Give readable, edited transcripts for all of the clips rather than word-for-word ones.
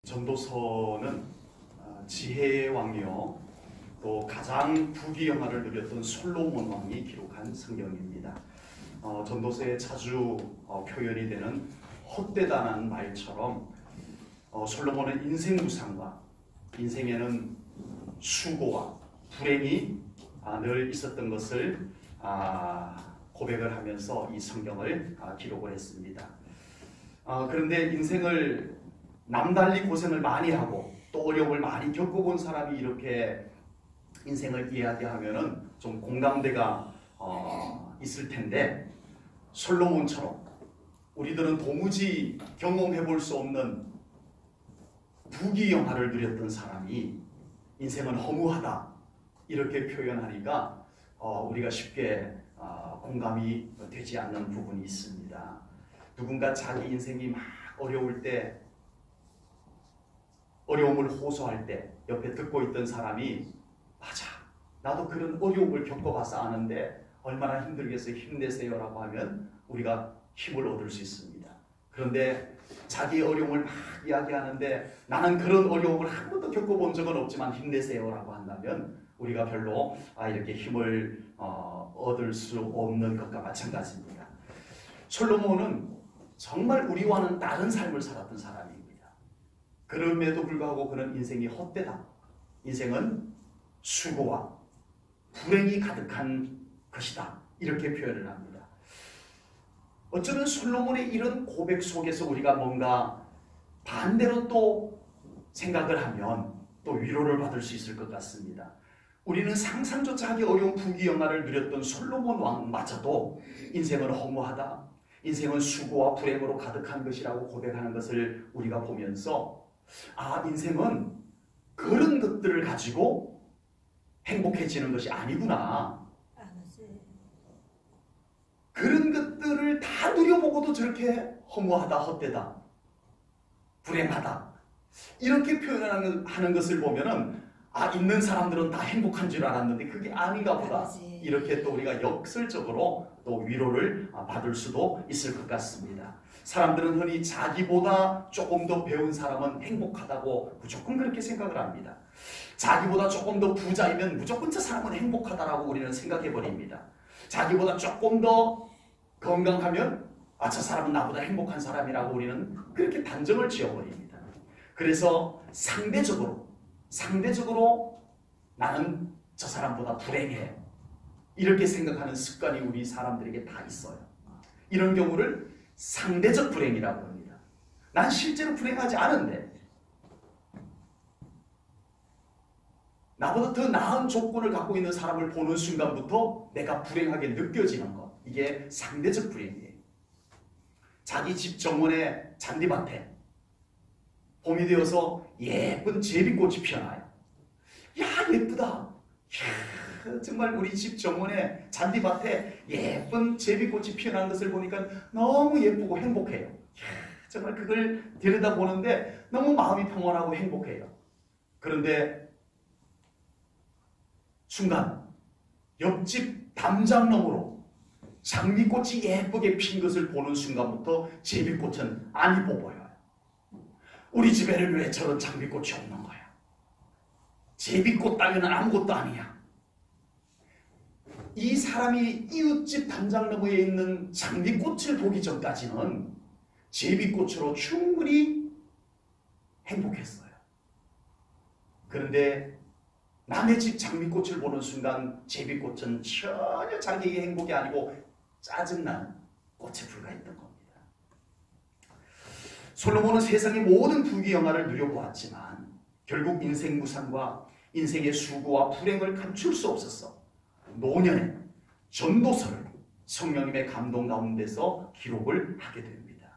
전도서는 지혜의 왕이요 또 가장 부귀영화를 누렸던 솔로몬 왕이 기록한 성경입니다. 전도서에 자주 표현이 되는 헛되다는 말처럼 솔로몬은 인생 무상과 인생에는 수고와 불행이 늘 있었던 것을 고백을 하면서 이 성경을 기록을 했습니다. 그런데 인생을 남달리 고생을 많이 하고 또 어려움을 많이 겪어본 사람이 이렇게 인생을 이야기하면은 좀 공감대가 있을 텐데, 솔로몬처럼 우리들은 도무지 경험해 볼 수 없는 부귀영화를 누렸던 사람이 인생은 허무하다 이렇게 표현하니까 우리가 쉽게 공감이 되지 않는 부분이 있습니다. 누군가 자기 인생이 막 어려울 때, 어려움을 호소할 때 옆에 듣고 있던 사람이 맞아, 나도 그런 어려움을 겪어봐서 아는데 얼마나 힘들겠어요, 힘내세요 라고 하면 우리가 힘을 얻을 수 있습니다. 그런데 자기 어려움을 막 이야기하는데 나는 그런 어려움을 한 번도 겪어본 적은 없지만 힘내세요 라고 한다면 우리가 별로 이렇게 힘을 얻을 수 없는 것과 마찬가지입니다. 솔로몬은 정말 우리와는 다른 삶을 살았던 사람입니다. 그럼에도 불구하고 그는 인생이 헛되다, 인생은 수고와 불행이 가득한 것이다 이렇게 표현을 합니다. 어쩌면 솔로몬의 이런 고백 속에서 우리가 뭔가 반대로 또 생각을 하면 또 위로를 받을 수 있을 것 같습니다. 우리는 상상조차 하기 어려운 부귀영화를 누렸던 솔로몬 왕마저도 인생은 허무하다, 인생은 수고와 불행으로 가득한 것이라고 고백하는 것을 우리가 보면서 인생은 그런 것들을 가지고 행복해지는 것이 아니구나, 그런 것들을 다 누려보고도 저렇게 허무하다, 헛되다, 불행하다 이렇게 표현하는 것을 보면은 있는 사람들은 다 행복한 줄 알았는데 그게 아닌가 보다, 이렇게 또 우리가 역설적으로 또 위로를 받을 수도 있을 것 같습니다. 사람들은 흔히 자기보다 조금 더 배운 사람은 행복하다고 무조건 그렇게 생각을 합니다. 자기보다 조금 더 부자이면 무조건 저 사람은 행복하다라고 우리는 생각해버립니다. 자기보다 조금 더 건강하면 저 사람은 나보다 행복한 사람이라고 우리는 그렇게 단정을 지어버립니다. 그래서 상대적으로 나는 저 사람보다 불행해 이렇게 생각하는 습관이 우리 사람들에게 다 있어요. 이런 경우를 상대적 불행이라고 합니다. 난 실제로 불행하지 않은데 나보다 더 나은 조건을 갖고 있는 사람을 보는 순간부터 내가 불행하게 느껴지는 것, 이게 상대적 불행이에요. 자기 집 정원의 잔디밭에 봄이 되어서 예쁜 제비꽃이 피어나요. 야, 예쁘다. 야, 정말 우리 집 정원에 잔디밭에 예쁜 제비꽃이 피어난 것을 보니까 너무 예쁘고 행복해요. 야, 정말 그걸 들여다보는데 너무 마음이 평온하고 행복해요. 그런데 순간 옆집 담장너머로 장미꽃이 예쁘게 핀 것을 보는 순간부터 제비꽃은 안 이뻐 보여요. 우리 집에는 왜 저런 장미꽃이 없는 거야? 제비꽃 따위는 아무것도 아니야. 이 사람이 이웃집 담장 너머에 있는 장미꽃을 보기 전까지는 제비꽃으로 충분히 행복했어요. 그런데 남의 집 장미꽃을 보는 순간 제비꽃은 전혀 자기의 행복이 아니고 짜증난 꽃에 불과했던 겁니다. 솔로몬은 세상의 모든 부귀영화를 누려보았지만 결국 인생 무상과 인생의 수고와 불행을 감출 수 없었어. 노년에 전도서를 성령님의 감동 가운데서 기록을 하게 됩니다.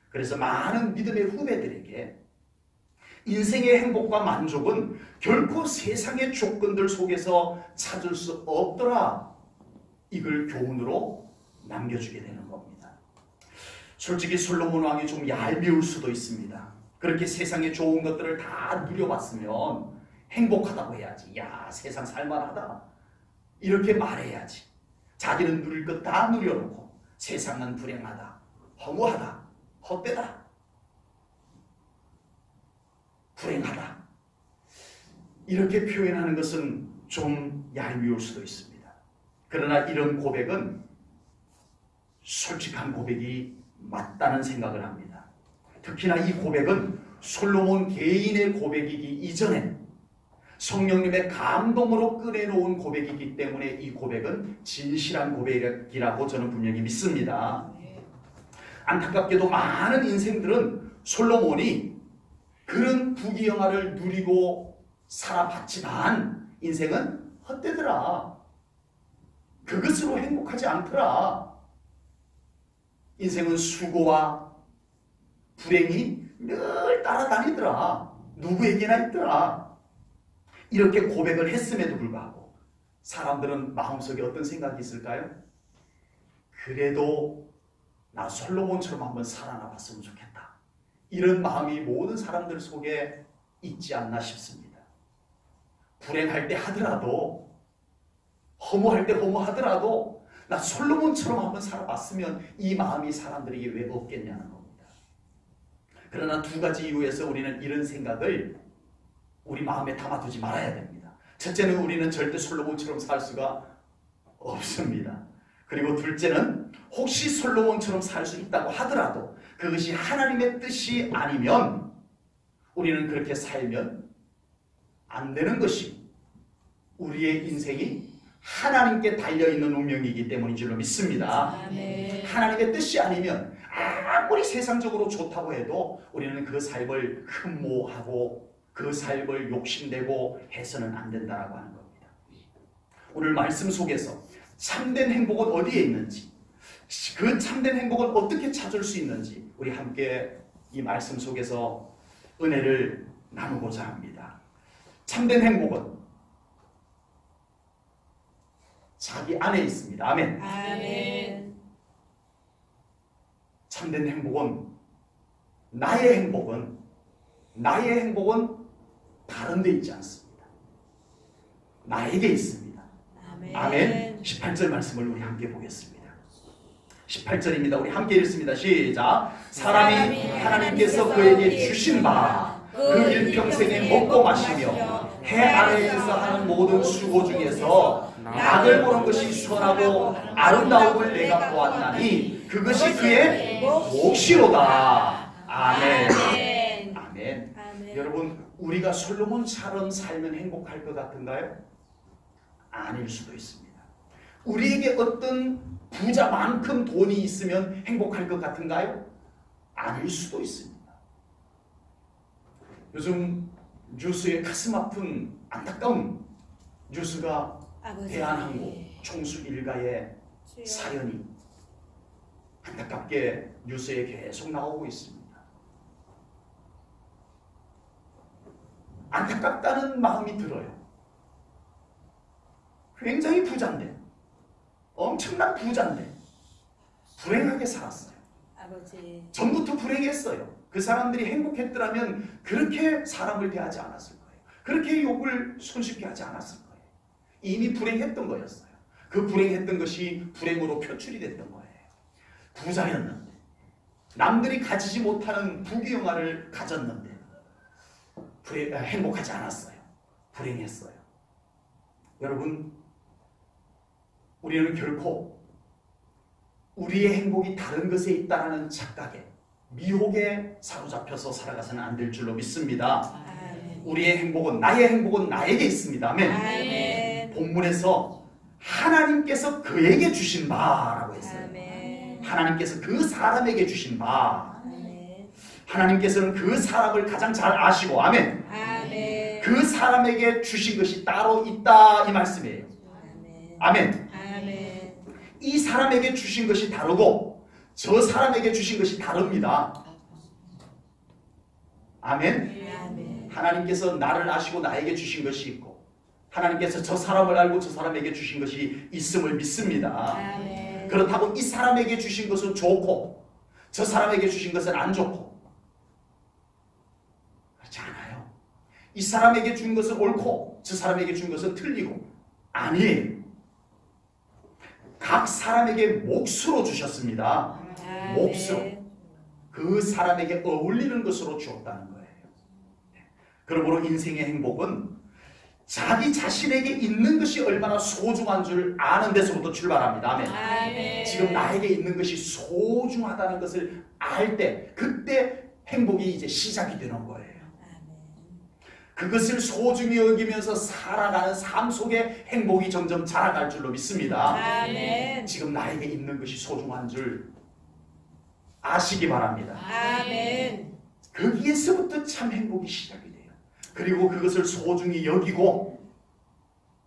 그래서 많은 믿음의 후배들에게 인생의 행복과 만족은 결코 세상의 조건들 속에서 찾을 수 없더라, 이걸 교훈으로 남겨주게 되는 겁니다. 솔직히 솔로몬 왕이 좀 얄미울 수도 있습니다. 그렇게 세상의 좋은 것들을 다 누려봤으면 행복하다고 해야지. 야, 세상 살만하다 이렇게 말해야지. 자기는 누릴 것 다 누려놓고 세상은 불행하다, 허무하다, 헛되다 불행하다. 이렇게 표현하는 것은 좀 얄미울 수도 있습니다. 그러나 이런 고백은 솔직한 고백이 맞다는 생각을 합니다. 특히나 이 고백은 솔로몬 개인의 고백이기 이전에 성령님의 감동으로 꺼내놓은 고백이기 때문에 이 고백은 진실한 고백이라고 저는 분명히 믿습니다. 안타깝게도 많은 인생들은 솔로몬이 그런 부귀영화를 누리고 살아봤지만 인생은 헛되더라. 그것으로 행복하지 않더라. 인생은 수고와 불행이 늘 따라다니더라. 누구에게나 있더라. 이렇게 고백을 했음에도 불구하고 사람들은 마음속에 어떤 생각이 있을까요? 그래도 나 솔로몬처럼 한번 살아나 봤으면 좋겠다. 이런 마음이 모든 사람들 속에 있지 않나 싶습니다. 불행할 때 하더라도, 허무할 때 허무하더라도 나 솔로몬처럼 한번 살아봤으면 이 마음이 사람들에게 왜 없겠냐는 겁니다. 그러나 두 가지 이유에서 우리는 이런 생각을 우리 마음에 담아두지 말아야 됩니다. 첫째는 우리는 절대 솔로몬처럼 살 수가 없습니다. 그리고 둘째는 혹시 솔로몬처럼 살 수 있다고 하더라도 그것이 하나님의 뜻이 아니면 우리는 그렇게 살면 안 되는 것이 우리의 인생이 하나님께 달려있는 운명이기 때문인 줄로 믿습니다. 하나님의 뜻이 아니면 아무리 세상적으로 좋다고 해도 우리는 그 삶을 흠모하고 그 삶을 욕심내고 해서는 안 된다라고 하는 겁니다. 오늘 말씀 속에서 참된 행복은 어디에 있는지, 그 참된 행복은 어떻게 찾을 수 있는지 우리 함께 이 말씀 속에서 은혜를 나누고자 합니다. 참된 행복은 자기 안에 있습니다. 아멘. 아멘. 참된 행복은 나의 행복은 다른 데 있지 않습니다. 나에게 있습니다. 아멘. 18절 말씀을 우리 함께 보겠습니다. 18절입니다. 우리 함께 읽습니다. 시작. 사람이 하나님께서 그에게 주신 바 그 일평생에 먹고 마시며 해 아래에서 하는 모든 수고 중에서 낙을 보는 것이 선하고 아름다움을 내가 보았나니 그것이 그의 몫이로다. 아멘. 아멘. 여러분, 우리가 솔로몬처럼 살면 행복할 것 같은가요? 아닐 수도 있습니다. 우리에게 어떤 부자만큼 돈이 있으면 행복할 것 같은가요? 아닐 수도 있습니다. 요즘 뉴스에 가슴 아픈 안타까운 뉴스가 대한항공 총수 일가의 사연이 안타깝게 뉴스에 계속 나오고 있습니다. 안타깝다는 마음이 들어요. 굉장히 부자인데, 엄청난 부자인데 불행하게 살았어요. 아버지. 전부터 불행했어요. 그 사람들이 행복했더라면 그렇게 사람을 대하지 않았을 거예요. 그렇게 욕을 손쉽게 하지 않았을 거예요. 이미 불행했던 거였어요. 그 불행했던 것이 불행으로 표출이 됐던 거예요. 부자였는데, 남들이 가지지 못하는 부귀영화를 가졌는데 행복하지 않았어요. 불행했어요. 여러분, 우리는 결코 우리의 행복이 다른 것에 있다는 착각에, 미혹에 사로잡혀서 살아가서는 안 될 줄로 믿습니다. 아멘. 우리의 행복은, 나의 행복은 나에게 있습니다. 아멘. 아멘. 본문에서 하나님께서 그에게 주신 바라고 했어요. 아멘. 하나님께서 그 사람에게 주신 바. 아멘. 하나님께서는 그 사람을 가장 잘 아시고, 아멘. 아멘. 그 사람에게 주신 것이 따로 있다, 이 말씀이에요. 아멘. 아멘. 아멘. 이 사람에게 주신 것이 다르고 저 사람에게 주신 것이 다릅니다. 아멘. 아멘. 하나님께서 나를 아시고 나에게 주신 것이 있고, 하나님께서 저 사람을 알고 저 사람에게 주신 것이 있음을 믿습니다. 아멘. 그렇다고 이 사람에게 주신 것은 좋고 저 사람에게 주신 것은 안 좋고 그렇지 않아요. 이 사람에게 준 것은 옳고 저 사람에게 준 것은 틀리고 아니에요. 각 사람에게 몫으로 주셨습니다. 몫으로. 그 사람에게 어울리는 것으로 주었다는 거예요. 그러므로 인생의 행복은 자기 자신에게 있는 것이 얼마나 소중한 줄 아는 데서부터 출발합니다. 아멘. 아멘. 지금 나에게 있는 것이 소중하다는 것을 알 때, 그때 행복이 이제 시작이 되는 거예요. 그것을 소중히 여기면서 살아가는 삶 속에 행복이 점점 자라갈 줄로 믿습니다. 아멘. 지금 나에게 있는 것이 소중한 줄 아시기 바랍니다. 아멘. 거기에서부터 참 행복이 시작이 돼요. 그리고 그것을 소중히 여기고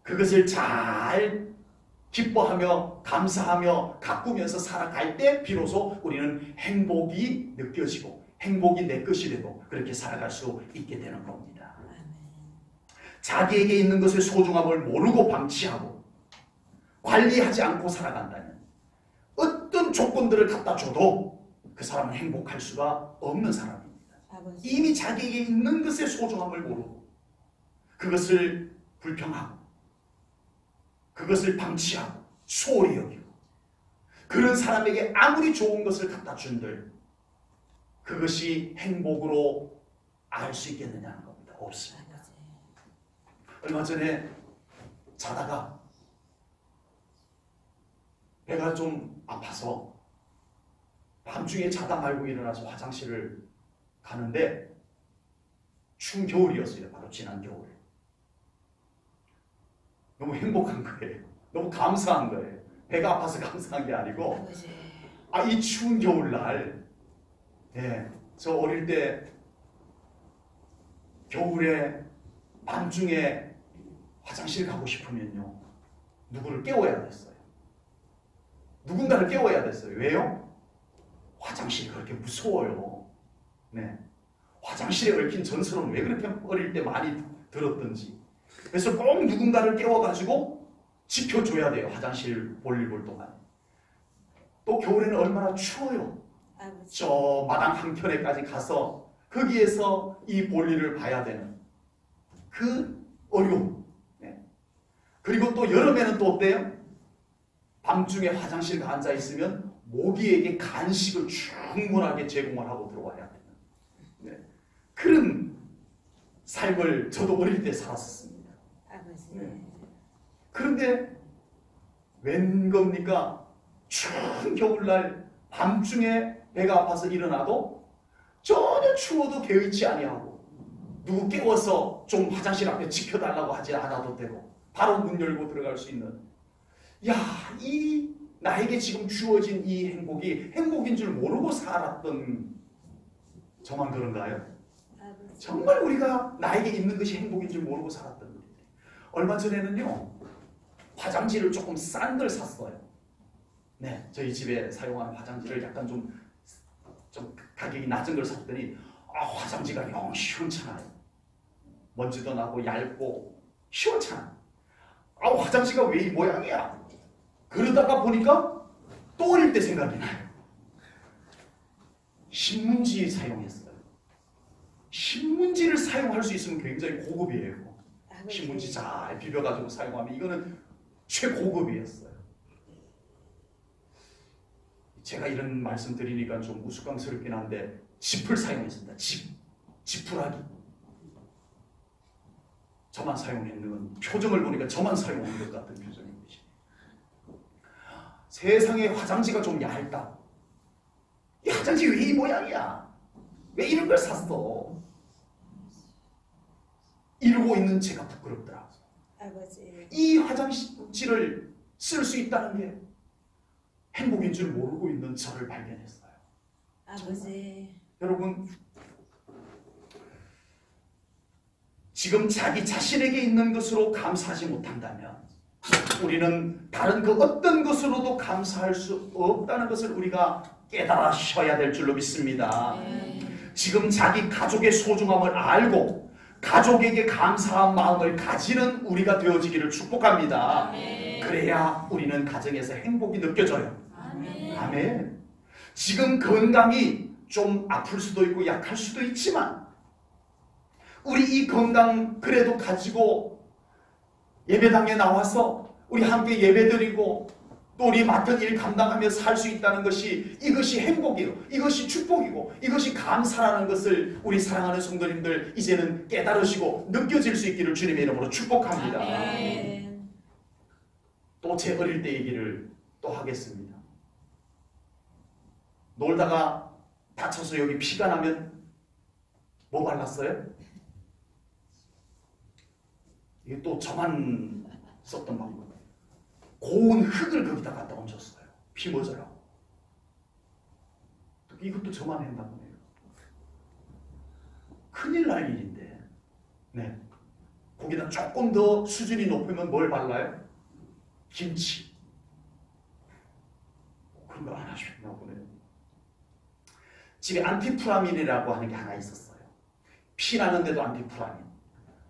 그것을 잘 기뻐하며 감사하며 가꾸면서 살아갈 때 비로소 우리는 행복이 느껴지고 행복이 내 것이 되고 그렇게 살아갈 수 있게 되는 겁니다. 자기에게 있는 것의 소중함을 모르고 방치하고 관리하지 않고 살아간다면 어떤 조건들을 갖다 줘도 그 사람은 행복할 수가 없는 사람입니다. 이미 자기에게 있는 것의 소중함을 모르고 그것을 불평하고 그것을 방치하고 소홀히 여기고 그런 사람에게 아무리 좋은 것을 갖다 준들 그것이 행복으로 알 수 있겠느냐는 겁니다. 없습니다. 얼마 전에 자다가 배가 좀 아파서 밤중에 자다 말고 일어나서 화장실을 가는데 추운 겨울이었어요. 바로 지난 겨울. 너무 행복한 거예요. 너무 감사한 거예요. 배가 아파서 감사한 게 아니고 이 추운 겨울날 저 어릴 때 겨울에 밤중에 화장실 가고 싶으면요 누구를 깨워야 됐어요. 누군가를 깨워야 됐어요. 왜요? 화장실이 그렇게 무서워요. 화장실에 얽힌 전설은 왜 그렇게 어릴 때 많이 들었던지. 그래서 꼭 누군가를 깨워가지고 지켜줘야 돼요. 화장실 볼일 볼 동안. 또 겨울에는 얼마나 추워요. 저 마당 한켠에까지 가서 거기에서 이 볼일을 봐야 되는 그 어려움. 그리고 또 여름에는 또 어때요? 밤중에 화장실 앉아 있으면 모기에게 간식을 충분하게 제공을 하고 들어와야 되는 그런 삶을 저도 어릴 때 살았었습니다. 그런데 웬 겁니까? 추운 겨울날 밤중에 배가 아파서 일어나도 전혀 추워도 개의치 아니하고 누구 깨워서 좀 화장실 앞에 지켜달라고 하지 않아도 되고 바로 문 열고 들어갈 수 있는 이 나에게 지금 주어진 이 행복이 행복인 줄 모르고 살았던 저만 그런가요? 정말 우리가 나에게 있는 것이 행복인 줄 모르고 살았던 거예요. 얼마 전에는요 화장지를 조금 싼 걸 샀어요. 저희 집에 사용하는 화장지를 약간 좀 가격이 낮은 걸 샀더니 화장지가 영 시원찮아요. 먼지도 나고 얇고 시원찮아. 화장지가 왜 이 모양이야? 그러다가 보니까 또 어릴 때 생각이 나요. 신문지 사용했어요. 신문지를 사용할 수 있으면 굉장히 고급이에요. 신문지 잘 비벼가지고 사용하면 이거는 최고급이었어요. 제가 이런 말씀 드리니까 좀 우스꽝스럽긴 한데 지프를 사용했습니다. 지푸라기. 저만 사용했는 표정을 보니까 저만 사용한 것 같은 표정인 것이. 세상에 화장지가 좀 얇다. 이 화장지 왜 이 모양이야? 왜 이런 걸 샀어? 이러고 있는 제가 부끄럽더라. 이 화장지를 쓸 수 있다는 게 행복인 줄 모르고 있는 저를 발견했어요. 여러분 지금 자기 자신에게 있는 것으로 감사하지 못한다면 우리는 다른 그 어떤 것으로도 감사할 수 없다는 것을 우리가 깨달으셔야 될 줄로 믿습니다. 지금 자기 가족의 소중함을 알고 가족에게 감사한 마음을 가지는 우리가 되어지기를 축복합니다. 그래야 우리는 가정에서 행복이 느껴져요. 아멘. 지금 건강이 좀 아플 수도 있고 약할 수도 있지만 우리 이 건강 그래도 가지고 예배당에 나와서 우리 함께 예배드리고 또 우리 맡은 일 감당하며 살 수 있다는 것이 이것이 행복이요. 이것이 축복이고 이것이 감사라는 것을 우리 사랑하는 성도님들 이제는 깨달으시고 느껴질 수 있기를 주님의 이름으로 축복합니다. 아멘. 또 제 어릴 때 얘기를 또 하겠습니다. 놀다가 다쳐서 여기 피가 나면 뭐 발랐어요? 이게 또 저만 썼던 방법. 고운 흙을 거기다 갖다 얹었어요. 피 묻으라고. 이것도 저만 한다고 해요. 큰일 날 일인데. 네. 거기다 조금 더 수준이 높으면 뭘 발라요? 김치. 그런 거 안 하시나 보네요. 집에 안티프라민이라고 하는 게 하나 있었어요. 피 나는데도 안티프라민.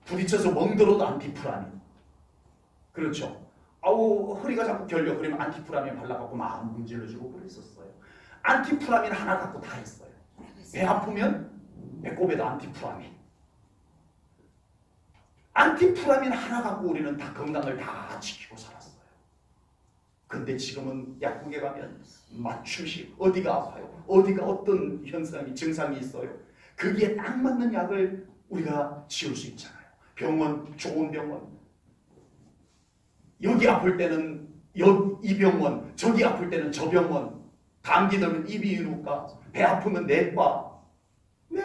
부딪혀서 멍들어도 안티프라민. 그렇죠. 아우 허리가 자꾸 결려. 그러면 안티프라민 발라갖고 막 문질러주고 그랬었어요. 안티프라민 하나 갖고 다 했어요. 배 아프면 배꼽에도 안티프라민. 안티프라민 하나 갖고 우리는 다 건강을 다 지키고 살았어요. 근데 지금은 약국에 가면 맞춤식 어디가 아파요? 어디가 어떤 현상이 증상이 있어요? 거기에 딱 맞는 약을 우리가 지을 수 있잖아요. 병원, 좋은 병원. 여기 아플 때는 이 병원, 저기 아플 때는 저 병원. 감기 들면 이비인후과, 배 아프면 내과. 네.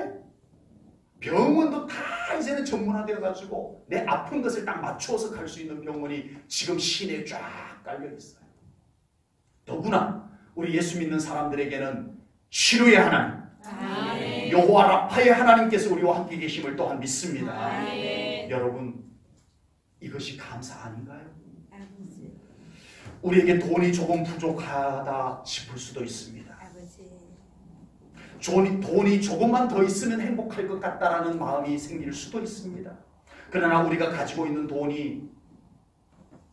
병원도 다 이제는 전문화되어 가지고 내 아픈 것을 딱 맞추어서 갈 수 있는 병원이 지금 시내에 쫙 깔려 있어요. 더구나 우리 예수 믿는 사람들에게는 치료의 하나님, 아멘. 여호와 라파의 하나님께서 우리와 함께 계심을 또한 믿습니다. 아멘. 여러분, 이것이 감사 아닌가요? 아버지. 우리에게 돈이 조금 부족하다 싶을 수도 있습니다. 아버지. 돈이 조금만 더 있으면 행복할 것 같다라는 마음이 생길 수도 있습니다. 그러나 우리가 가지고 있는 돈이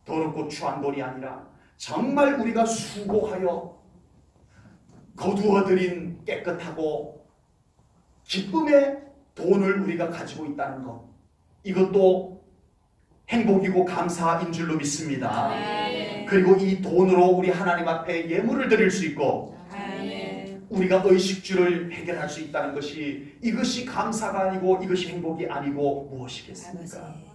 더럽고 추한 돈이 아니라 정말 우리가 수고하여 거두어들인 깨끗하고 기쁨의 돈을 우리가 가지고 있다는 것, 이것도 행복이고 감사인 줄로 믿습니다. 아멘. 그리고 이 돈으로 우리 하나님 앞에 예물을 드릴 수 있고 아멘. 우리가 의식주를 해결할 수 있다는 것이, 이것이 감사가 아니고 이것이 행복이 아니고 무엇이겠습니까? 아버지.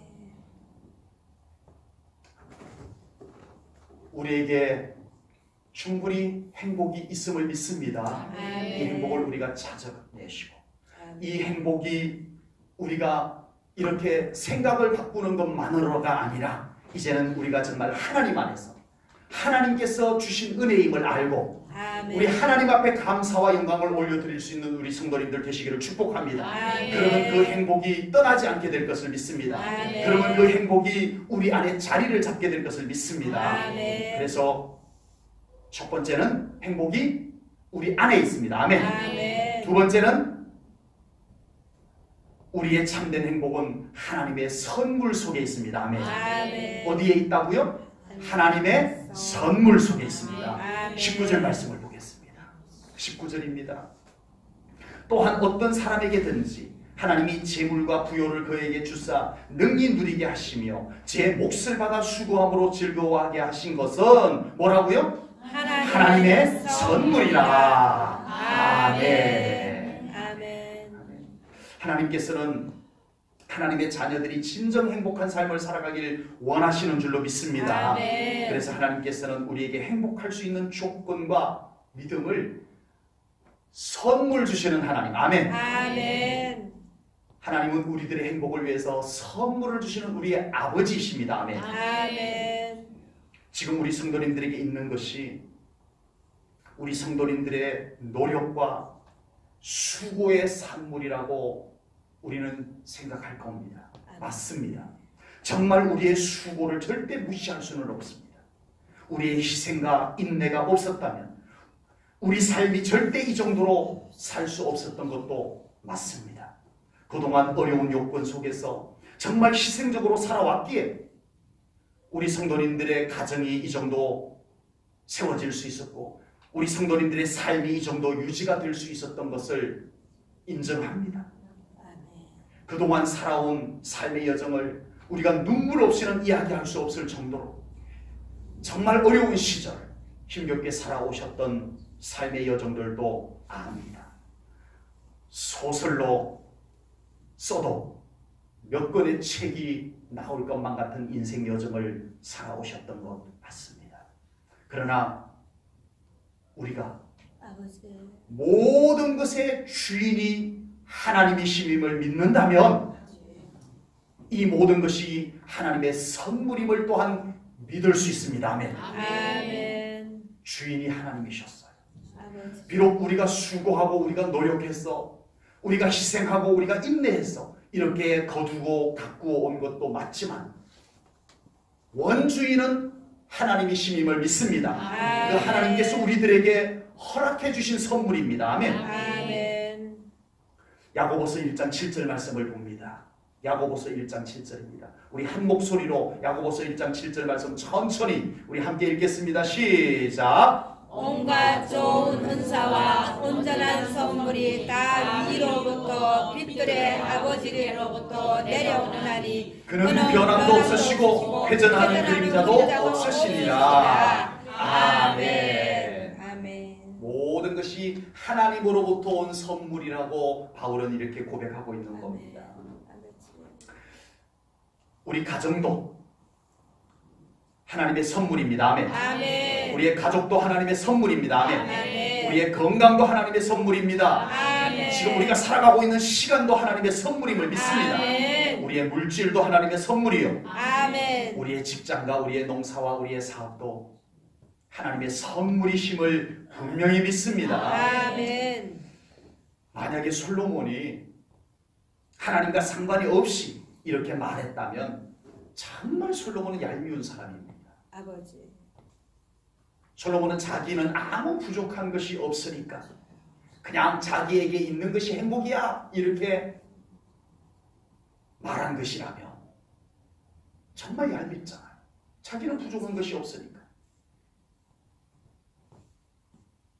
우리에게 충분히 행복이 있음을 믿습니다. 아멘. 이 행복을 우리가 찾아내시고 아멘. 이 행복이 우리가 이렇게 생각을 바꾸는 것만으로가 아니라 이제는 우리가 정말 하나님 안에서 하나님께서 주신 은혜임을 알고 아멘. 우리 하나님 앞에 감사와 영광을 올려드릴 수 있는 우리 성도님들 되시기를 축복합니다. 아멘. 그러면 그 행복이 떠나지 않게 될 것을 믿습니다. 아멘. 그러면 그 행복이 우리 안에 자리를 잡게 될 것을 믿습니다. 아멘. 그래서 첫 번째는 행복이 우리 안에 있습니다. 아멘. 아멘. 두 번째는 우리의 참된 행복은 하나님의 선물 속에 있습니다. 아멘. 아멘. 어디에 있다고요? 하나님의 선물 속에 있습니다. 아멘. 19절 말씀을 보겠습니다. 19절입니다. 또한 어떤 사람에게든지 하나님이 재물과 부요를 그에게 주사 능히 누리게 하시며 제 몫을 받아 수고함으로 즐거워하게 하신 것은 뭐라고요? 하나님의 선물이라. 아멘. 아멘. 하나님께서는 하나님의 자녀들이 진정 행복한 삶을 살아가길 원하시는 줄로 믿습니다. 아멘. 그래서 하나님께서는 우리에게 행복할 수 있는 조건과 믿음을 선물 주시는 하나님. 아멘. 아멘. 하나님은 우리들의 행복을 위해서 선물을 주시는 우리의 아버지이십니다. 아멘. 아멘. 지금 우리 성도님들에게 있는 것이 우리 성도님들의 노력과 수고의 산물이라고 우리는 생각할 겁니다. 맞습니다. 정말 우리의 수고를 절대 무시할 수는 없습니다. 우리의 희생과 인내가 없었다면 우리 삶이 절대 이 정도로 살 수 없었던 것도 맞습니다. 그동안 어려운 요건 속에서 정말 희생적으로 살아왔기에 우리 성도님들의 가정이 이 정도 세워질 수 있었고 우리 성도님들의 삶이 이 정도 유지가 될 수 있었던 것을 인정합니다. 그동안 살아온 삶의 여정을 우리가 눈물 없이는 이야기할 수 없을 정도로 정말 어려운 시절, 힘겹게 살아오셨던 삶의 여정들도 압니다. 소설로 써도 몇 권의 책이 나올 것만 같은 인생 여정을 살아오셨던 것 같습니다. 그러나 우리가 아버지. 모든 것의 주인이 하나님이심임을 믿는다면 이 모든 것이 하나님의 선물임을 또한 믿을 수 있습니다. 아멘. 아멘. 주인이 하나님이셨어요. 아버지. 비록 우리가 수고하고 우리가 노력했어, 우리가 희생하고 우리가 인내했어, 이렇게 거두고 가꾸어 온 것도 맞지만 원주인은 하나님이심임을 믿습니다. 그 하나님께서 우리들에게 허락해 주신 선물입니다. 아멘. 아멘. 야고보서 1장 7절 말씀을 봅니다. 야고보서 1장 7절입니다. 우리 한 목소리로 야고보서 1장 7절 말씀 천천히 우리 함께 읽겠습니다. 시작. 온갖 좋은 은사와 온전한 선물이 다 위로부터 빛들의 아버지께로부터 내려오나니 그는 변함도 없으시고 회전하는 그림자도 없으시니라. 아멘. 아멘. 모든 것이 하나님으로부터 온 선물이라고 바울은 이렇게 고백하고 있는 겁니다. 우리 가정도 하나님의 선물입니다. 아멘. 아멘. 우리의 가족도 하나님의 선물입니다. 아멘. 아멘. 우리의 건강도 하나님의 선물입니다. 아멘. 지금 우리가 살아가고 있는 시간도 하나님의 선물임을 믿습니다. 아멘. 우리의 물질도 하나님의 선물이요. 아멘. 우리의 직장과 우리의 농사와 우리의 사업도 하나님의 선물이심을 분명히 믿습니다. 아멘. 만약에 솔로몬이 하나님과 상관이 없이 이렇게 말했다면 정말 솔로몬은 얄미운 사람입니다. 아버지. 솔로몬은 자기는 아무 부족한 것이 없으니까 그냥 자기에게 있는 것이 행복이야 이렇게 말한 것이라면 정말 얄밉잖아요. 자기는 부족한 것이 없으니까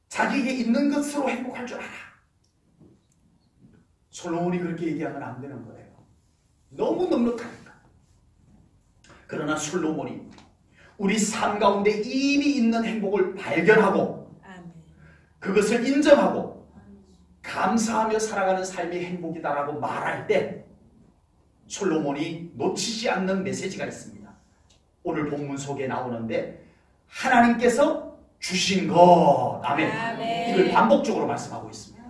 자기에게 있는 것으로 행복할 줄 알아. 솔로몬이 그렇게 얘기하면 안 되는 거예요. 너무 넉넉하니까. 그러나 솔로몬이 우리 삶 가운데 이미 있는 행복을 발견하고 아멘. 그것을 인정하고 감사하며 살아가는 삶이 행복이다라고 말할 때 솔로몬이 놓치지 않는 메시지가 있습니다. 오늘 본문 속에 나오는데 하나님께서 주신 것. 아멘. 아멘. 이걸 반복적으로 말씀하고 있습니다.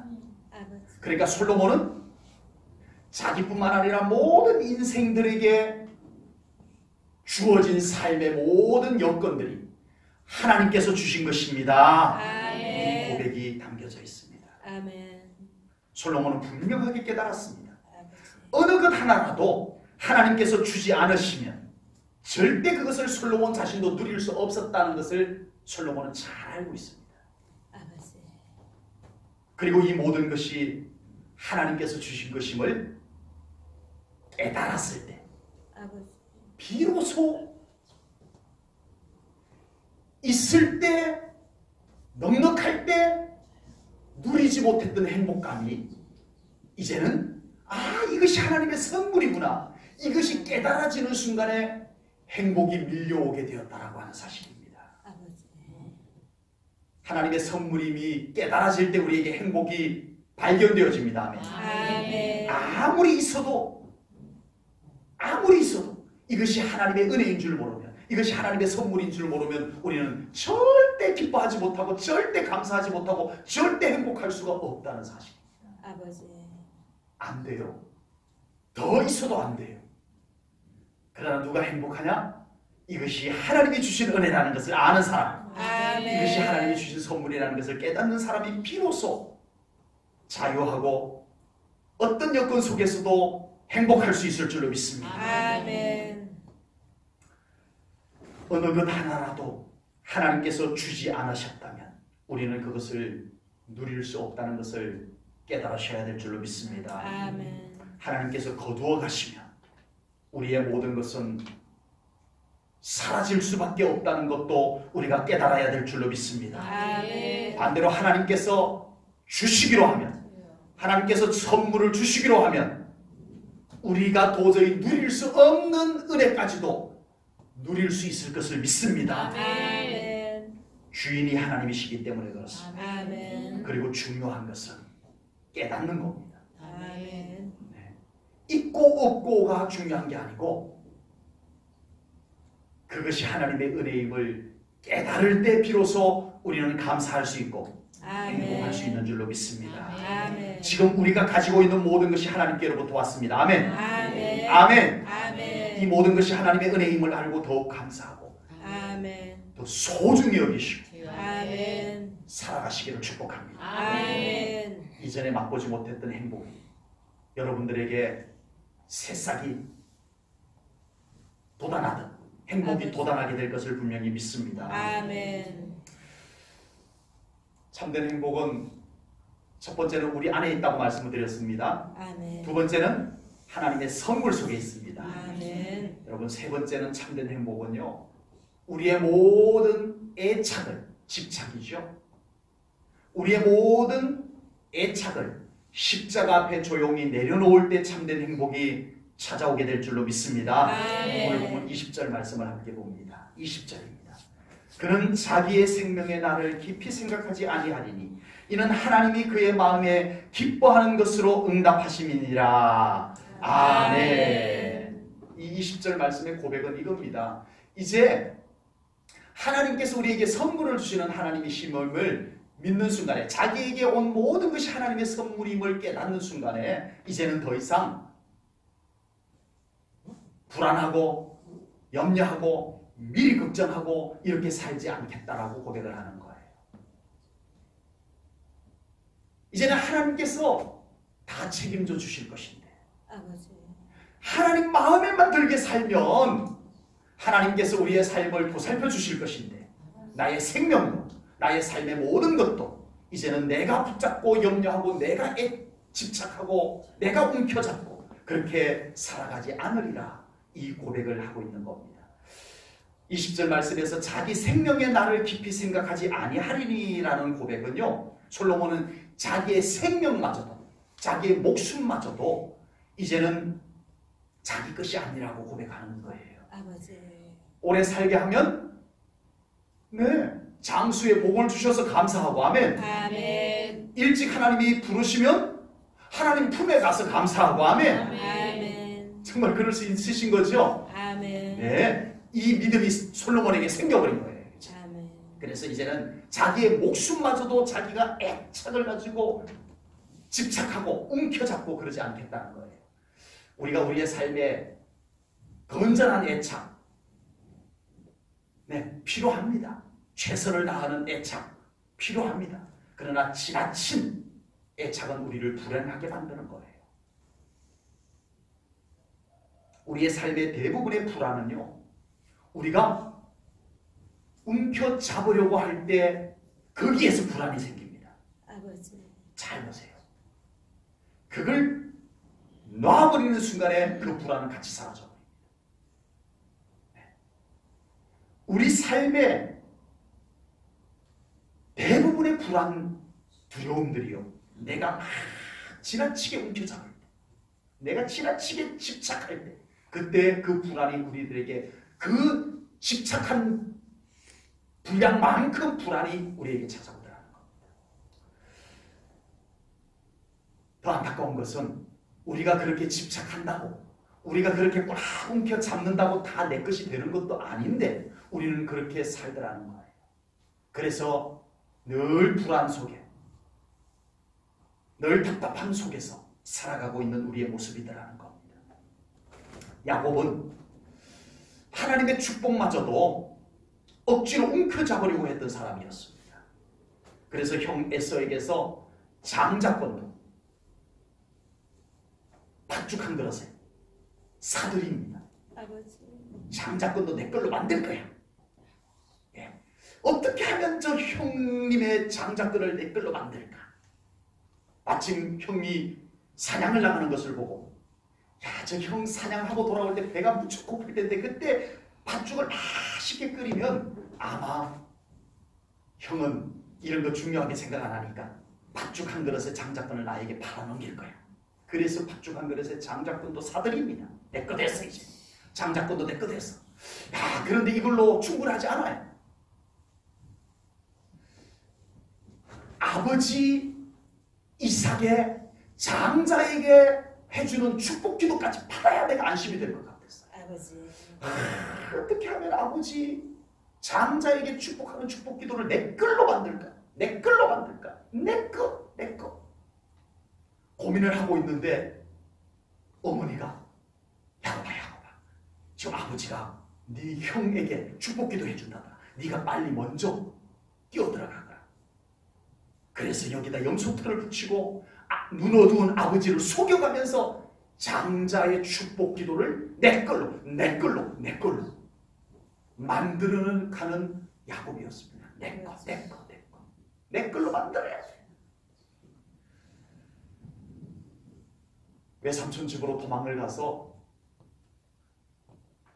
아버지. 그러니까 솔로몬은 자기뿐만 아니라 모든 인생들에게 주어진 삶의 모든 여건들이 하나님께서 주신 것입니다. 아멘. 이 고백이 담겨져 있습니다. 아멘. 솔로몬은 분명하게 깨달았습니다. 아버지. 어느 것 하나라도 하나님께서 주지 않으시면 절대 그것을 솔로몬 자신도 누릴 수 없었다는 것을 솔로몬은 잘 알고 있습니다. 아버지. 그리고 이 모든 것이 하나님께서 주신 것임을 깨달았을 때 아버지. 비로소 있을 때 넉넉할 때 누리지 못했던 행복감이 이제는 이것이 하나님의 선물이구나, 이것이 깨달아지는 순간에 행복이 밀려오게 되었다라고 하는 사실입니다. 아버지. 하나님의 선물임이 깨달아질 때 우리에게 행복이 발견되어집니다. 아멘. 아멘. 아무리 있어도 이것이 하나님의 은혜인 줄 모르면, 이것이 하나님의 선물인 줄 모르면 우리는 절대 기뻐하지 못하고 절대 감사하지 못하고 절대 행복할 수가 없다는 사실입니다. 아버지. 안 돼요. 더 있어도 안 돼요. 그러나 누가 행복하냐? 이것이 하나님이 주신 은혜라는 것을 아는 사람, 아멘. 이것이 하나님이 주신 선물이라는 것을 깨닫는 사람이 비로소 자유하고 어떤 여건 속에서도 행복할 수 있을 줄로 믿습니다. 아멘. 어느 것 하나라도 하나님께서 주지 않으셨다면 우리는 그것을 누릴 수 없다는 것을 깨달으셔야 될 줄로 믿습니다. 아멘. 하나님께서 거두어 가시면 우리의 모든 것은 사라질 수밖에 없다는 것도 우리가 깨달아야 될 줄로 믿습니다. 아멘. 반대로 하나님께서 주시기로 하면, 하나님께서 선물을 주시기로 하면 우리가 도저히 누릴 수 없는 은혜까지도 누릴 수 있을 것을 믿습니다. 아멘. 주인이 하나님이시기 때문에 그렇습니다. 아멘. 그리고 중요한 것은 깨닫는 겁니다. 아멘. 있고 없고가 중요한 게 아니고 그것이 하나님의 은혜임을 깨달을 때 비로소 우리는 감사할 수 있고 행복할 수 있는 줄로 믿습니다. 아멘. 지금 우리가 가지고 있는 모든 것이 하나님께로부터 왔습니다. 아멘. 아멘. 아멘. 아멘. 이 모든 것이 하나님의 은혜임을 알고 더욱 감사하고 아멘. 또 소중히 여기시고 아멘. 살아가시기를 축복합니다. 아멘. 이전에 맛보지 못했던 행복이 여러분들에게 새싹이 돋아나듯 행복이 돋아나게 될 것을 분명히 믿습니다. 아멘. 참된 행복은 첫 번째는 우리 안에 있다고 말씀을 드렸습니다. 아멘. 두 번째는 하나님의 선물 속에 있습니다. 아멘. 여러분, 세 번째는 참된 행복은요, 우리의 모든 애착을, 집착이죠, 우리의 모든 애착을 십자가 앞에 조용히 내려놓을 때 참된 행복이 찾아오게 될 줄로 믿습니다. 아멘. 오늘 보면 20절 말씀을 함께 봅니다. 20절입니다. 그는 자기의 생명의 날을 깊이 생각하지 아니하리니 이는 하나님이 그의 마음에 기뻐하는 것으로 응답하심이니라. 아멘. 이 20절 말씀의 고백은 이겁니다. 이제 하나님께서 우리에게 선물을 주시는 하나님이심을 믿는 순간에, 자기에게 온 모든 것이 하나님의 선물임을 깨닫는 순간에 이제는 더 이상 불안하고 염려하고 미리 걱정하고 이렇게 살지 않겠다라고 고백을 하는 거예요. 이제는 하나님께서 다 책임져 주실 것인데, 아버지. 하나님 마음에만 들게 살면 하나님께서 우리의 삶을 보살펴 주실 것인데, 나의 생명도 나의 삶의 모든 것도 이제는 내가 붙잡고 염려하고 내가 집착하고 내가 움켜잡고 그렇게 살아가지 않으리라, 이 고백을 하고 있는 겁니다. 20절 말씀에서 자기 생명의 날을 깊이 생각하지 아니하리니라는 고백은요, 솔로몬은 자기의 생명마저도, 자기의 목숨마저도 이제는 자기 것이 아니라고 고백하는 거예요. 아버지. 오래 살게 하면 장수의 복을 주셔서 감사하고, 아멘. 아멘. 일찍 하나님이 부르시면 하나님 품에 가서 감사하고, 아멘. 아멘. 정말 그럴 수 있으신 거죠? 아멘. 네, 이 믿음이 솔로몬에게 생겨버린 거예요. 아멘. 그래서 이제는 자기의 목숨마저도 자기가 애착을 가지고 집착하고 움켜잡고 그러지 않겠다는 거예요. 우리가 우리의 삶에 건전한 애착, 필요합니다. 최선을 다하는 애착 필요합니다. 그러나 지나친 애착은 우리를 불안하게 만드는 거예요. 우리의 삶의 대부분의 불안은요, 우리가 움켜잡으려고 할 때 거기에서 불안이 생깁니다. 아버지. 잘 보세요. 그걸 놔버리는 순간에 그 불안은 같이 사라져버립니다. 우리 삶의 대부분의 불안, 두려움들이요, 내가 지나치게 움켜잡을 때, 내가 지나치게 집착할 때, 그때 그 불안이 우리들에게 그 집착한 분량만큼 불안이 우리에게 찾아오더라는 겁니다. 더 안타까운 것은 우리가 그렇게 집착한다고, 우리가 그렇게 꽉 움켜잡는다고 다 내 것이 되는 것도 아닌데 우리는 그렇게 살더라는 거예요. 그래서 늘 불안 속에, 늘 답답함 속에서 살아가고 있는 우리의 모습이더라는 겁니다. 야곱은 하나님의 축복마저도 억지로 움켜잡으려고 했던 사람이었습니다. 그래서 형 에서에게서 장자권도 팥죽 한 그릇에 사들입니다. 아버지. 장자권도 내 걸로 만들 거야. 어떻게 하면 저 형님의 장자권을 내 걸로 만들까? 마침 형이 사냥을 나가는 것을 보고, 저 형 사냥하고 돌아올 때 배가 무척 고플 텐데 그때 팥죽을 맛있게 끓이면 아마 형은 이런 거 중요하게 생각 안 하니까 팥죽 한 그릇에 장자권을 나에게 팔아넘길 거야. 그래서 팥죽 한 그릇에 장자권도 사들입니다. 내 거 됐어. 이제 장자권도 내 거 됐어. 그런데 이걸로 충분하지 않아요. 아버지 이삭의 장자에게 해주는 축복 기도까지 받아야 내가 안심이 될 것 같았어요. 아버지. 어떻게 하면 아버지 장자에게 축복하는 축복 기도를 내 걸로 만들까? 내 걸로 만들까? 내 거. 고민을 하고 있는데 어머니가 야곱아 지금 아버지가 네 형에게 축복 기도 해준다더라. 네가 빨리 먼저 뛰어들어가거라. 그래서 여기다 염소털을 붙이고 눈 어두운 아버지를 속여가면서 장자의 축복 기도를 내 걸로 만들어는 가는 야곱이었습니다. 내 걸로 만들어야 돼. 외삼촌 집으로 도망을 가서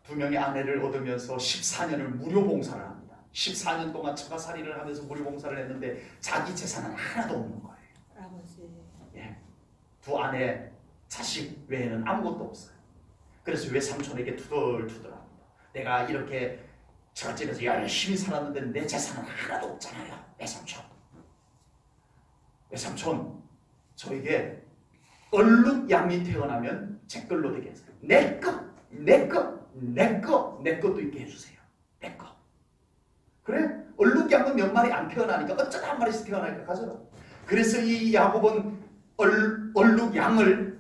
2명의 아내를 얻으면서 14년을 무료 봉사를 합니다. 14년 동안 처가살이를 하면서 무료 봉사를 했는데 자기 재산은 하나도 없는 거예요. 아버지. 예. 2 아내 자식 외에는 아무것도 없어요. 그래서 외삼촌에게 투덜투덜합니다. 내가 이렇게 처갓집에서 열심히 살았는데 내 재산은 하나도 없잖아요. 외삼촌 저에게 얼룩양이 태어나면 제 걸로 되게 해주세요. 내 것도 있게 해주세요. 내 거. 그래? 얼룩양은 몇 마리 안 태어나니까 어쩌다 한 마리씩 태어나니까 가져라. 그래서 이 야곱은 얼룩양을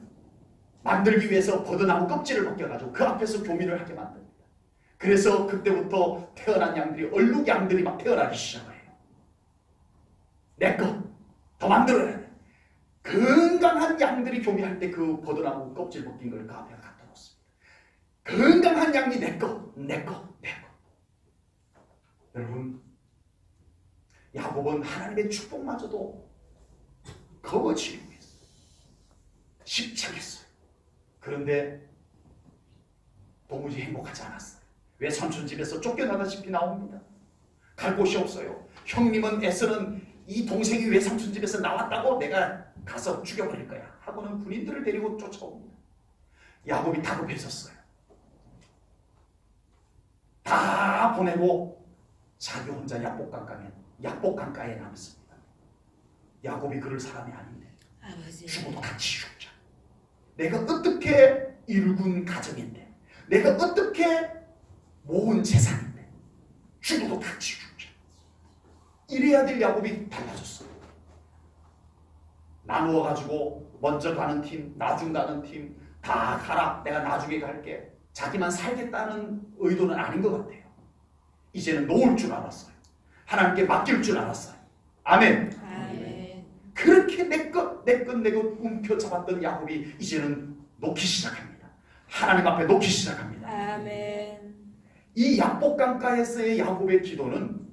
만들기 위해서 버드나무 껍질을 벗겨가지고 그 앞에서 교민을 하게 만듭니다. 그래서 그때부터 태어난 양들이 얼룩양들이 막 태어나기 시작해요. 내 거 더 만들어야 돼. 건강한 양들이 교미할 때 그 버드나무 껍질 벗긴 걸 그 앞에 갖다 놓습니다. 건강한 양이 내 거. 여러분, 야곱은 하나님의 축복마저도 거머쥐고 있어요. 십착했어요. 그런데 도무지 행복하지 않았어요. 왜 삼촌 집에서 쫓겨나다시피 나옵니다. 갈 곳이 없어요. 형님은 애쓰는 이 동생이 왜 삼촌 집에서 나왔다고 내가 가서 죽여버릴 거야 하고는 군인들을 데리고 쫓아옵니다. 야곱이 다급해졌어요. 다 보내고 자기 혼자 약복강가에 남습니다. 야곱이 그럴 사람이 아닌데 아버지. 죽어도 같이 죽자. 내가 어떻게 일군 가정인데 내가 어떻게 모은 재산인데 죽어도 같이 죽자. 이래야 될 야곱이 달라졌어요. 나누어가지고 먼저 가는 팀, 나중 가는 팀 다 가라. 내가 나중에 갈게. 자기만 살겠다는 의도는 아닌 것 같아요. 이제는 놓을 줄 알았어요. 하나님께 맡길 줄 알았어요. 아멘. 그렇게 내 것 움켜잡았던 야곱이 이제는 놓기 시작합니다. 하나님 앞에 놓기 시작합니다. 아멘. 이 약복강가에서의 야곱의 기도는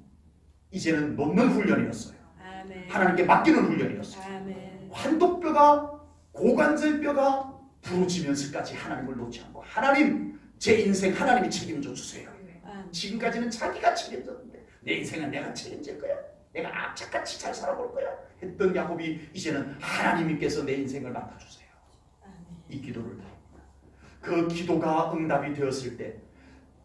이제는 놓는 훈련이었어요. 아멘. 하나님께 맡기는 훈련이었어요. 아멘. 환독뼈가 고관절뼈가 부러지면서까지 하나님을 놓지 않고 하나님 제 인생 하나님이 책임져 주세요. 아멘. 지금까지는 자기가 책임졌는데 내 인생은 내가 책임질 거야. 내가 악착같이 잘 살아볼 거야. 했던 야곱이 이제는 하나님께서 내 인생을 맡아주세요. 아멘. 이 기도를 드립니다. 그 기도가 응답이 되었을 때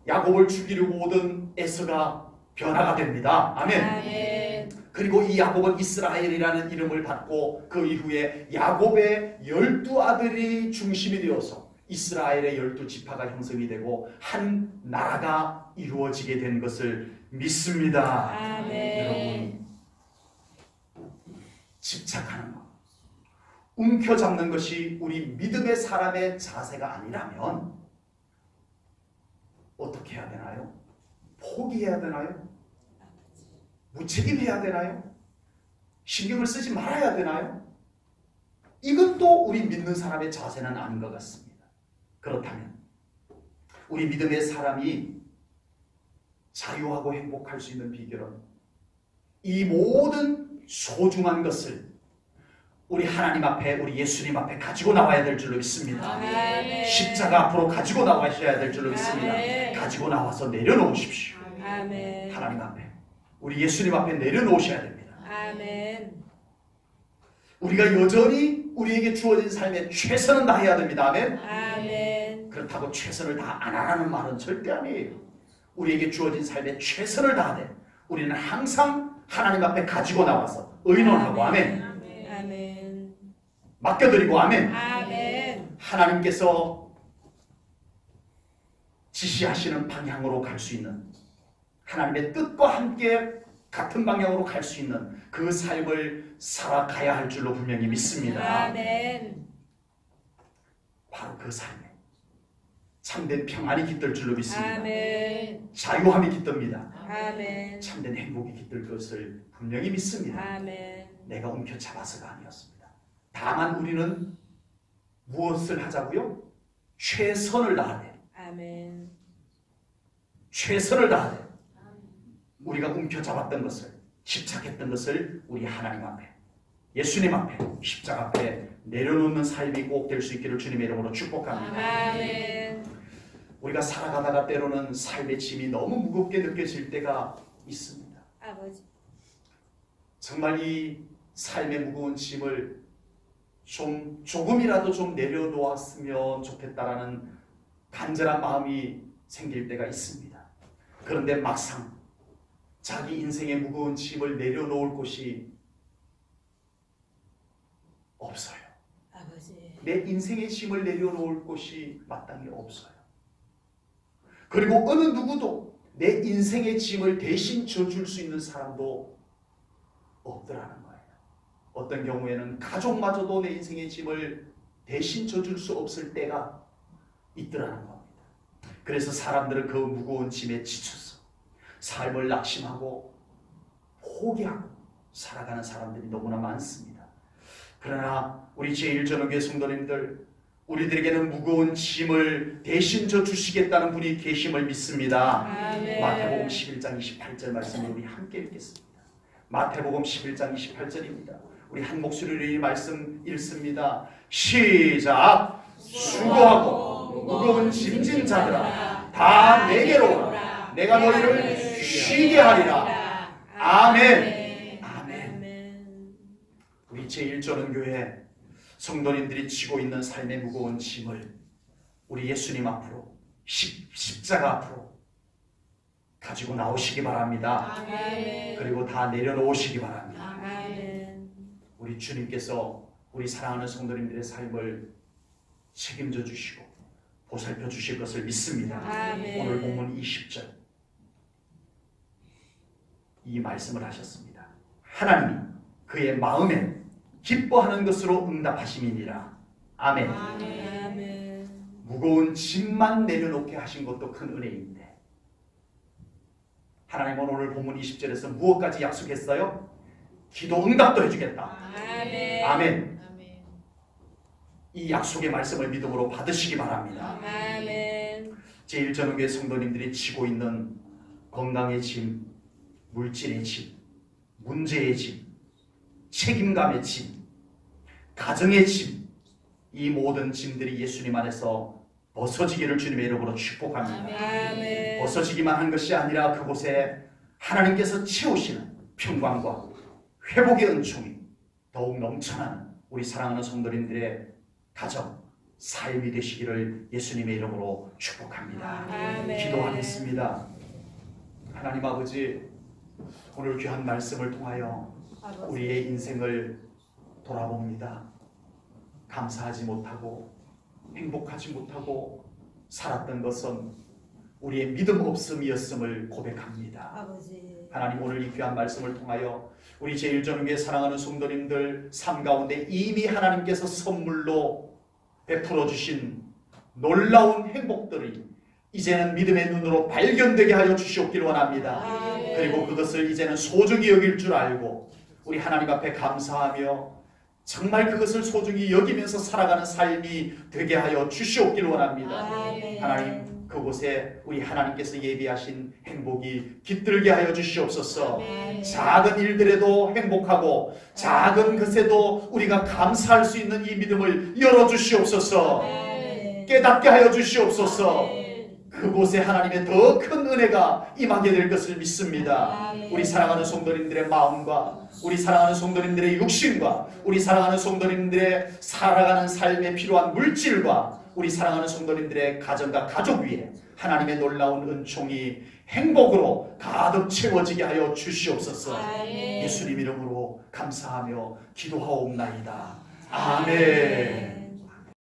야곱을 죽이려고 오던 에서가 변화가 됩니다. 아멘. 아멘. 그리고 이 야곱은 이스라엘이라는 이름을 받고 그 이후에 야곱의 12아들이 중심이 되어서 이스라엘의 12지파가 형성이 되고 한 나라가 이루어지게 된 것을 믿습니다. 아멘. 여러분, 집착하는 것, 움켜잡는 것이 우리 믿음의 사람의 자세가 아니라면 어떻게 해야 되나요? 포기해야 되나요? 무책임해야 되나요? 신경을 쓰지 말아야 되나요? 이것도 우리 믿는 사람의 자세는 아닌 것 같습니다. 그렇다면 우리 믿음의 사람이 자유하고 행복할 수 있는 비결은 이 모든 소중한 것을 우리 하나님 앞에, 우리 예수님 앞에 가지고 나와야 될 줄로 믿습니다. 아멘. 십자가 앞으로 가지고 나와셔야 될 줄로 믿습니다. 아멘. 가지고 나와서 내려놓으십시오. 아멘. 하나님 앞에, 우리 예수님 앞에 내려놓으셔야 됩니다. 아멘. 우리가 여전히 우리에게 주어진 삶에 최선은 다해야 됩니다. 아멘. 아멘. 그렇다고 최선을 다 안 하라는 말은 절대 아니에요. 우리에게 주어진 삶에 최선을 다하되 우리는 항상 하나님 앞에 가지고 나와서 의논하고 아멘. 아멘. 맡겨드리고 아멘. 아멘. 하나님께서 지시하시는 방향으로 갈 수 있는, 하나님의 뜻과 함께 같은 방향으로 갈 수 있는 그 삶을 살아가야 할 줄로 분명히 믿습니다. 아멘. 바로 그 삶에 참된 평안이 깃들 줄로 믿습니다. 아멘. 자유함이 깃듭니다. 아멘. 참된 행복이 깃들 것을 분명히 믿습니다. 아멘. 내가 움켜잡아서가 아니었습니다. 다만 우리는 무엇을 하자고요? 최선을 다하되, 아멘. 최선을 다하되 우리가 움켜잡았던 것을, 집착했던 것을 우리 하나님 앞에, 예수님 앞에, 십자가 앞에 내려놓는 삶이 꼭 될 수 있기를 주님의 이름으로 축복합니다. 아멘. 우리가 살아가다가 때로는 삶의 짐이 너무 무겁게 느껴질 때가 있습니다. 아버지. 정말 이 삶의 무거운 짐을 조금이라도 좀 내려놓았으면 좋겠다라는 간절한 마음이 생길 때가 있습니다. 그런데 막상 자기 인생의 무거운 짐을 내려놓을 곳이 없어요. 아버지. 내 인생의 짐을 내려놓을 곳이 마땅히 없어요. 그리고 어느 누구도 내 인생의 짐을 대신 져줄 수 있는 사람도 없더라는 거예요. 어떤 경우에는 가족마저도 내 인생의 짐을 대신 져줄 수 없을 때가 있더라는 겁니다. 그래서 사람들은 그 무거운 짐에 지쳐서 삶을 낙심하고 포기하고 살아가는 사람들이 너무나 많습니다. 그러나 우리 제1전원교회 성도님들, 우리들에게는 무거운 짐을 대신 져주시겠다는 분이 계심을 믿습니다. 아멘. 마태복음 11장 28절 말씀을 우리 함께 읽겠습니다. 마태복음 11장 28절입니다. 우리 한 목소리로 이 말씀 읽습니다. 시작! 수고하고 무거운 짐진 자들아 다 내게로 오라. 내가 너희를 쉬게 하리라. 아멘. 아멘. 우리 제1전원교회 성도님들이 지고 있는 삶의 무거운 짐을 우리 예수님 앞으로, 십자가 앞으로 가지고 나오시기 바랍니다. 아멘. 그리고 다 내려놓으시기 바랍니다. 아멘. 우리 주님께서 우리 사랑하는 성도님들의 삶을 책임져 주시고 보살펴 주실 것을 믿습니다. 아멘. 오늘 본문 20절 이 말씀을 하셨습니다. 하나님이 그의 마음에 기뻐하는 것으로 응답하심이니라. 아멘. 아멘. 무거운 짐만 내려놓게 하신 것도 큰 은혜인데 하나님은 오늘 본문 20절에서 무엇까지 약속했어요? 기도 응답도 해주겠다. 아멘. 아멘. 이 약속의 말씀을 믿음으로 받으시기 바랍니다. 아멘. 제1전원교회 성도님들이 지고 있는 건강의 짐, 물질의 짐, 문제의 짐, 책임감의 짐, 가정의 짐, 이 모든 짐들이 예수님 안에서 벗어지기를 주님의 이름으로 축복합니다. 아멘. 벗어지기만 한 것이 아니라 그곳에 하나님께서 채우시는 평강과 회복의 은총이 더욱 넘쳐나는 우리 사랑하는 성도님들의 가정, 삶이 되시기를 예수님의 이름으로 축복합니다. 아멘. 기도하겠습니다. 하나님 아버지, 오늘 귀한 말씀을 통하여 우리의 인생을 돌아봅니다. 감사하지 못하고 행복하지 못하고 살았던 것은 우리의 믿음 없음이었음을 고백합니다. 아버지. 하나님, 오늘 이 귀한 말씀을 통하여 우리 제1전교회 사랑하는 성도님들 삶 가운데 이미 하나님께서 선물로 베풀어 주신 놀라운 행복들이 이제는 믿음의 눈으로 발견되게 하여 주시옵기를 원합니다. 아멘. 그리고 그것을 이제는 소중히 여길 줄 알고 우리 하나님 앞에 감사하며 정말 그것을 소중히 여기면서 살아가는 삶이 되게 하여 주시옵기를 원합니다. 아멘. 하나님, 그곳에 우리 하나님께서 예비하신 행복이 깃들게 하여 주시옵소서. 아멘. 작은 일들에도 행복하고 작은 것에도 우리가 감사할 수 있는 이 믿음을 열어주시옵소서. 아멘. 깨닫게 하여 주시옵소서. 아멘. 그곳에 하나님의 더 큰 은혜가 임하게 될 것을 믿습니다. 아멘. 우리 사랑하는 성도님들의 마음과 우리 사랑하는 성도님들의 육신과 우리 사랑하는 성도님들의 살아가는 삶에 필요한 물질과 우리 사랑하는 성도님들의 가정과 가족 위에 하나님의 놀라운 은총이 행복으로 가득 채워지게 하여 주시옵소서. 아멘. 예수님 이름으로 감사하며 기도하옵나이다. 아멘.